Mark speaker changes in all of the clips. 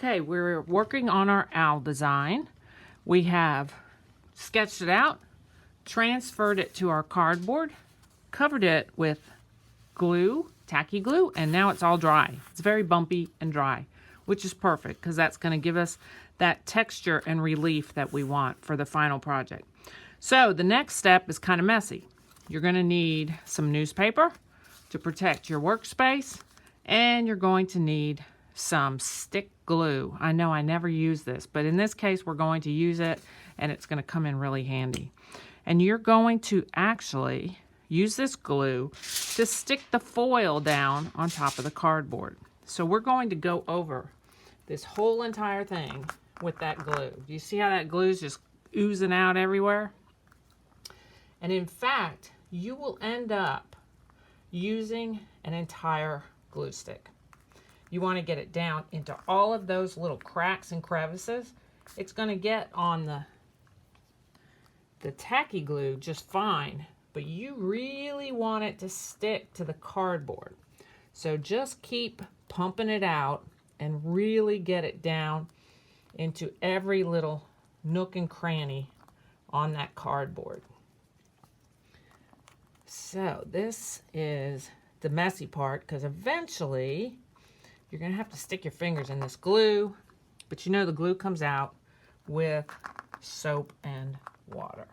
Speaker 1: Okay, we're working on our owl design. We have sketched it out, transferred it to our cardboard, covered it with glue, tacky glue, and now it's all dry. It's very bumpy and dry, which is perfect because that's going to give us that texture and relief that we want for the final project. So the next step is kind of messy. You're going to need some newspaper to protect your workspace, and you're going to need some stick glue. I know I never use this, but in this case we're going to use it, and it's going to come in really handy. And you're going to actually use this glue to stick the foil down on top of the cardboard. So we're going to go over this whole entire thing with that glue. Do you see how that glue is just oozing out everywhere? And in fact, you will end up using an entire glue stick. You want to get it down into all of those little cracks and crevices. It's going to get on the tacky glue just fine, but you really want it to stick to the cardboard. So just keep pumping it out and really get it down into every little nook and cranny on that cardboard. So this is the messy part, because eventually you're going to have to stick your fingers in this glue, but you know the glue comes out with soap and water.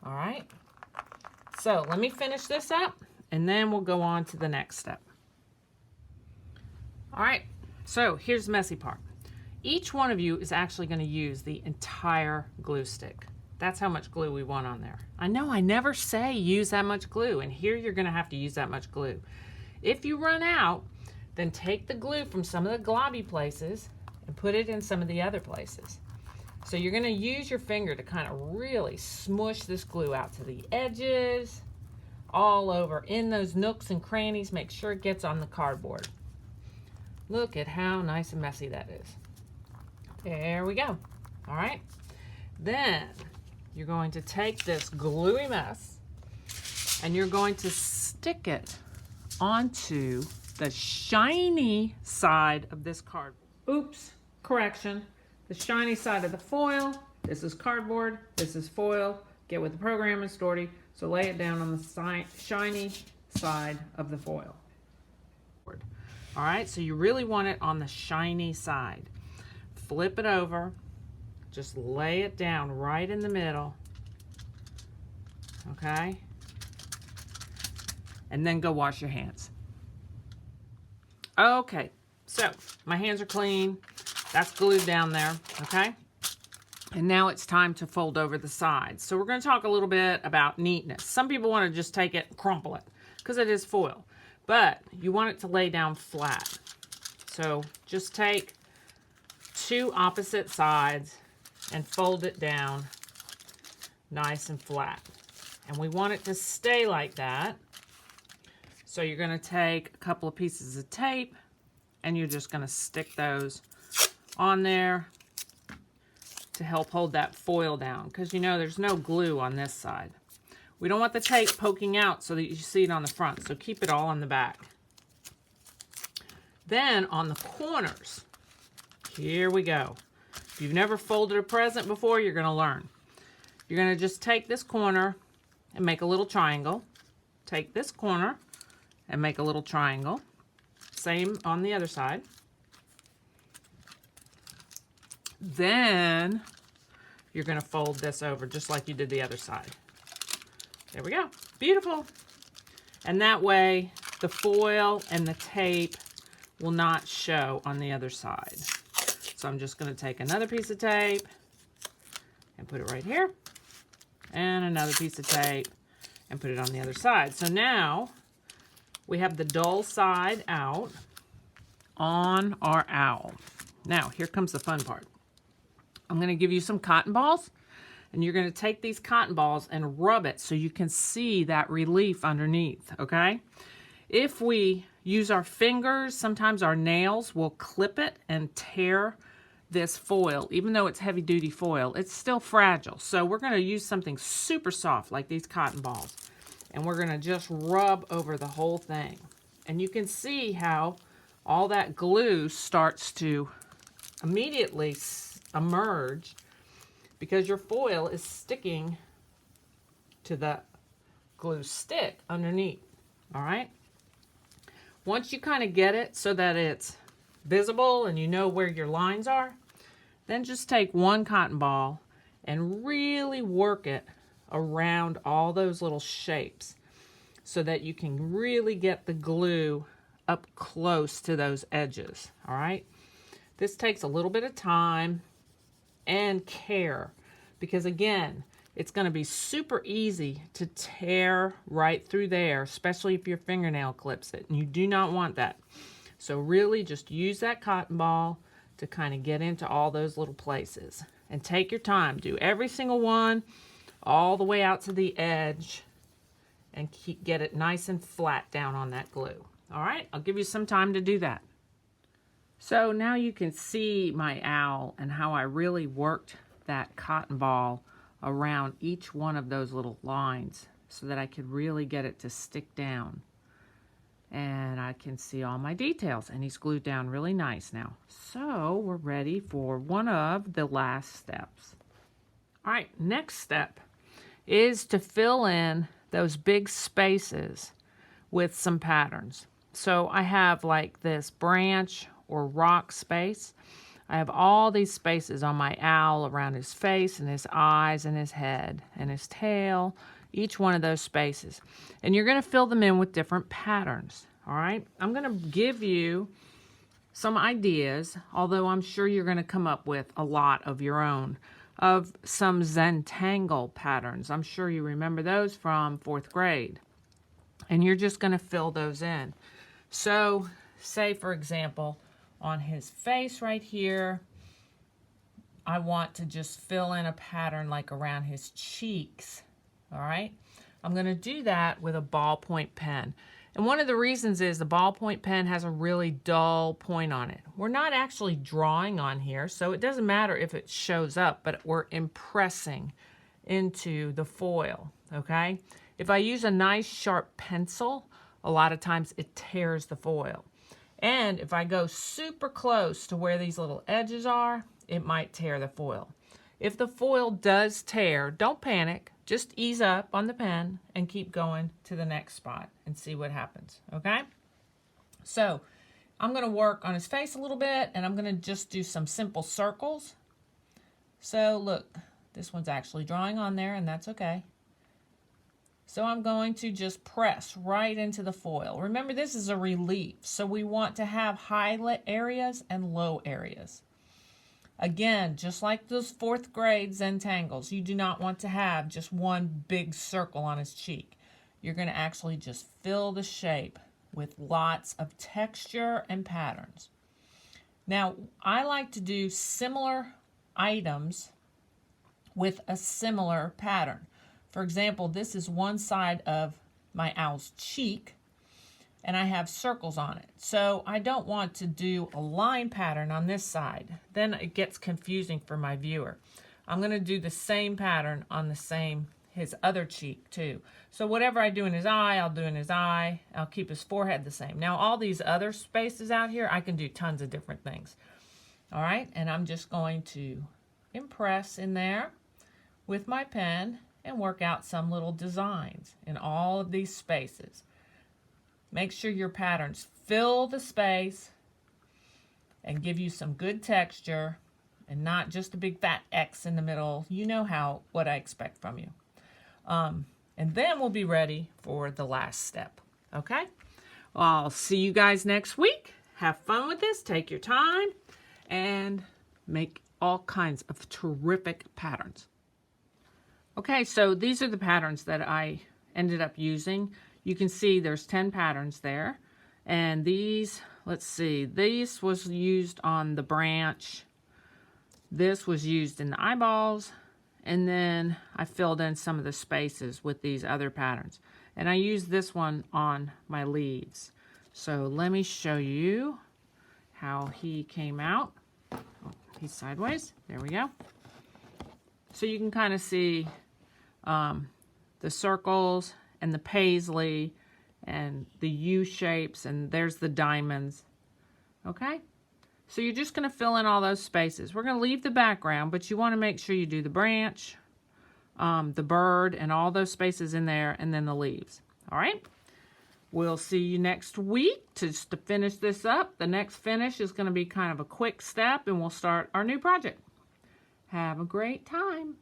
Speaker 1: All right, so let me finish this up and then we'll go on to the next step. All right, so here's the messy part. Each one of you is actually going to use the entire glue stick. That's how much glue we want on there. I know I never say use that much glue, and here you're going to have to use that much glue. If you run out, then take the glue from some of the globby places and put it in some of the other places. So you're going to use your finger to kind of really smush this glue out to the edges, all over in those nooks and crannies. Make sure it gets on the cardboard. Look at how nice and messy that is. There we go. All right. Then you're going to take this gluey mess and you're going to stick it onto the shiny side of this cardboard. Oops, correction. The shiny side of the foil. This is cardboard, this is foil. Get with the program, Miss Doherty. So lay it down on the shiny side of the foil. All right, so you really want it on the shiny side. Flip it over. Just lay it down right in the middle, okay? And then go wash your hands. Okay, so my hands are clean. That's glued down there, okay? And now it's time to fold over the sides. So we're going to talk a little bit about neatness. Some people want to just take it and crumple it because it is foil, but you want it to lay down flat. So just take two opposite sides and fold it down nice and flat. And we want it to stay like that. So you're going to take a couple of pieces of tape and you're just going to stick those on there to help hold that foil down, because you know there's no glue on this side. We don't want the tape poking out so that you see it on the front, so keep it all on the back. Then on the corners, here we go. If you've never folded a present before, you're going to learn. You're going to just take this corner and make a little triangle. Take this corner and make a little triangle. Same on the other side. Then you're going to fold this over just like you did the other side. There we go. Beautiful. And that way the foil and the tape will not show on the other side. So I'm just going to take another piece of tape and put it right here. And another piece of tape and put it on the other side. So now we have the dull side out on our owl. Now here comes the fun part. I'm going to give you some cotton balls, and you're going to take these cotton balls and rub it so you can see that relief underneath, okay? If we use our fingers, sometimes our nails will clip it and tear this foil. Even though it's heavy-duty foil, it's still fragile. So we're going to use something super soft like these cotton balls, and we're going to just rub over the whole thing. And you can see how all that glue starts to immediately emerge because your foil is sticking to the glue stick underneath. All right. Once you kind of get it so that it's visible and you know where your lines are, then just take one cotton ball and really work it around all those little shapes so that you can really get the glue up close to those edges. All right. This takes a little bit of time and care because, again, it's going to be super easy to tear right through there, especially if your fingernail clips it, and you do not want that. So really just use that cotton ball to kind of get into all those little places. And take your time. Do every single one all the way out to the edge and get it nice and flat down on that glue. All right, I'll give you some time to do that. So now you can see my owl and how I really worked that cotton ball around each one of those little lines so that I could really get it to stick down. And I can see all my details, and he's glued down really nice now. So we're ready for one of the last steps. All right, next step is to fill in those big spaces with some patterns. So I have like this branch or rock space. I have all these spaces on my owl around his face and his eyes and his head and his tail, each one of those spaces. And you're going to fill them in with different patterns, all right? I'm going to give you some ideas, although I'm sure you're going to come up with a lot of your own, of some Zentangle patterns. I'm sure you remember those from 4th grade. And you're just going to fill those in. So, say for example, on his face right here, I want to just fill in a pattern like around his cheeks, all right? I'm going to do that with a ballpoint pen. And one of the reasons is the ballpoint pen has a really dull point on it. We're not actually drawing on here, so it doesn't matter if it shows up, but we're impressing into the foil, okay? If I use a nice sharp pencil, a lot of times it tears the foil. And if I go super close to where these little edges are, it might tear the foil. If the foil does tear, don't panic. Just ease up on the pen and keep going to the next spot and see what happens, okay? So I'm going to work on his face a little bit, and I'm going to just do some simple circles. So look, this one's actually drawing on there, and that's okay. So I'm going to just press right into the foil. Remember, this is a relief, so we want to have high areas and low areas. Again, just like those 4th grade Zentangles, you do not want to have just one big circle on his cheek. You're going to actually just fill the shape with lots of texture and patterns. Now, I like to do similar items with a similar pattern. For example, this is one side of my owl's cheek, and I have circles on it. So I don't want to do a line pattern on this side. Then it gets confusing for my viewer. I'm going to do the same pattern on his other cheek too. So whatever I do in his eye, I'll do in his eye. I'll keep his forehead the same. Now all these other spaces out here, I can do tons of different things. All right, and I'm just going to impress in there with my pen and work out some little designs in all of these spaces. Make sure your patterns fill the space and give you some good texture and not just a big fat X in the middle. You know what I expect from you. And then we'll be ready for the last step. Okay? Well, I'll see you guys next week. Have fun with this. Take your time and make all kinds of terrific patterns. Okay, so these are the patterns that I ended up using. You can see there's 10 patterns there. And these, let's see, this was used on the branch. This was used in the eyeballs. And then I filled in some of the spaces with these other patterns. And I used this one on my leaves. So let me show you how he came out. Oh, he's sideways. There we go. So you can kind of see the circles and the paisley and the U shapes, and there's the diamonds. Okay, So you're just going to fill in all those spaces. We're going to leave the background, but you want to make sure you do the branch, the bird, and all those spaces in there, and then the leaves. All right? We'll see you next week to finish this up. The next finish is going to be kind of a quick step, and we'll start our new project. Have a great time.